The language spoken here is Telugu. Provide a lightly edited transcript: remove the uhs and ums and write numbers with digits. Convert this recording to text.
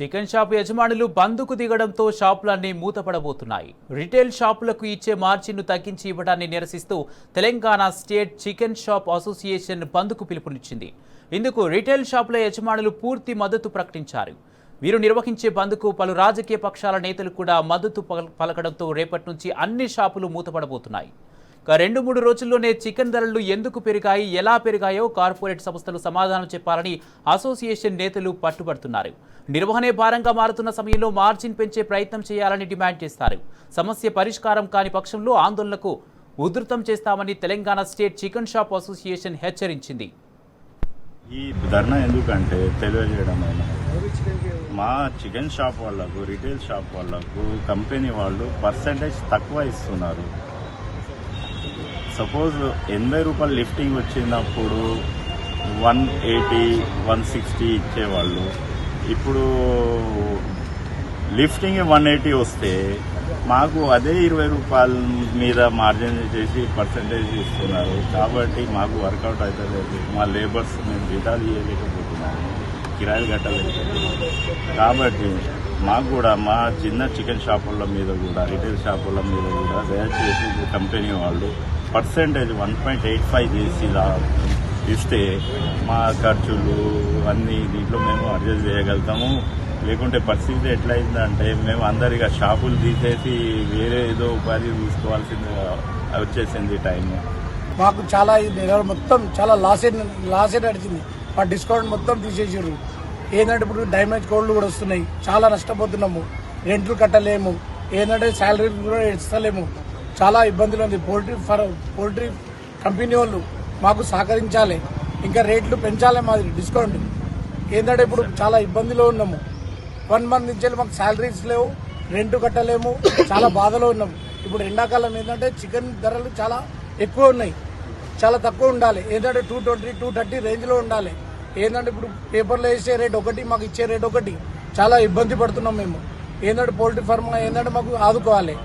చికెన్ షాప్ యజమానులు బంద్కు దిగడంతో షాపులన్నీ మూతపడబోతున్నాయి. రిటైల్ షాపులకు ఇచ్చే మార్జిన్ను తగ్గించి ఇవ్వడాన్ని నిరసిస్తూ Telangana state chicken shop association బంద్కు పిలుపునిచ్చింది. ఇందుకు రిటైల్ షాపుల యజమానులు పూర్తి మద్దతు ప్రకటించారు. వీరు నిర్వహించే బంద్కు పలు రాజకీయ పక్షాల నేతలు కూడా మద్దతు పలకడంతో రేపటి నుంచి అన్ని షాపులు మూతపడబోతున్నాయి. 2-3 రోజుల్లోనే చికెన్ ధరలు ఎందుకు పెరిగాయి, ఎలా పెరిగాయో కార్పొరేట్ సంస్థలు సమాధానం చెప్పాలని అసోసియేషన్ నేతలు పట్టుబడుతున్నారు. నిర్వహణే భారంగా మారుతున్న సమయంలో మార్జిన్ పెంచే ప్రయత్నం చేయాలని డిమాండ్ చేస్తారు. సమస్య పరిష్కారం కాని పక్షంలో ఆందోళనకు ఉధృతం చేస్తామని Telangana state chicken shop association హెచ్చరించింది. ఈ ధర్నా ఎందుకంటే తెలియజేయడం మా చికెన్ షాప్ వాళ్ళకు, రిటైల్ షాప్ వాళ్ళకు కంపెనీ వాళ్ళు పర్సెంటేజ్ తక్కువ ఇస్తున్నారు. సపోజ్ 80 రూపాయలు లిఫ్టింగ్ వచ్చినప్పుడు 180, 160 ఇచ్చేవాళ్ళు. ఇప్పుడు లిఫ్టింగ్ 180 వస్తే మాకు అదే 20 రూపాయల మీద మార్జిన్ చేసి పర్సంటేజ్ ఇస్తున్నారు. కాబట్టి మాకు వర్కౌట్ అవుతలేదు. మా లేబర్స్ మేము జీతాలు ఇవ్వలేకపోతున్నాము, కిరాయిలు కట్టలేకపోతున్నాము. కాబట్టి మాకు కూడా మా చిన్న చికెన్ షాపుల మీద కూడా, రిటైల్ షాపుల మీద కూడా దయచేసి కంపెనీ వాళ్ళు పర్సెంటేజ్ 1.85 చేసి ఇస్తే మా ఖర్చులు అన్నీ దీంట్లో మేము అడ్జస్ట్ చేయగలుగుతాము. లేకుంటే పరిస్థితి ఎట్లయిందంటే మేము అందరిగా షాపులు తీసేసి వేరే ఏదో ఉపాధి చూసుకోవాల్సింది వచ్చేసింది టైం. మాకు చాలా మొత్తం చాలా లాసే నడిచింది. మా డిస్కౌంట్ మొత్తం తీసేసారు. ఏంటంటే ఇప్పుడు డ్యామేజ్ కోడ్లు కూడా వస్తున్నాయి. చాలా నష్టపోతున్నాము. రెంట్లు కట్టలేము. ఏంటంటే శాలరీలు కూడా ఇస్తలేము. చాలా ఇబ్బందులు ఉంది. పోల్ట్రీ కంపెనీ వాళ్ళు మాకు సహకరించాలి. ఇంకా రేట్లు పెంచాలి. మాది డిస్కౌంట్ ఏంటంటే ఇప్పుడు చాలా ఇబ్బందిలో ఉన్నాము. 1 మంత్ నుంచి మాకు శాలరీస్ లేవు, రెంట్ కట్టలేము. చాలా బాధలో ఉన్నాము. ఇప్పుడు ఎండాకాలం ఏంటంటే చికెన్ ధరలు చాలా ఎక్కువ ఉన్నాయి. చాలా తక్కువ ఉండాలి. ఏంటంటే 220, 230 రేంజ్లో ఉండాలి. ఏంటంటే ఇప్పుడు పేపర్లో వేసే రేట్ ఒకటి, మాకు ఇచ్చే రేట్ ఒకటి. చాలా ఇబ్బంది పడుతున్నాం మేము. ఏంటంటే పోల్ట్రీ ఫార్మ్ ఏంటంటే మాకు ఆదుకోవాలి.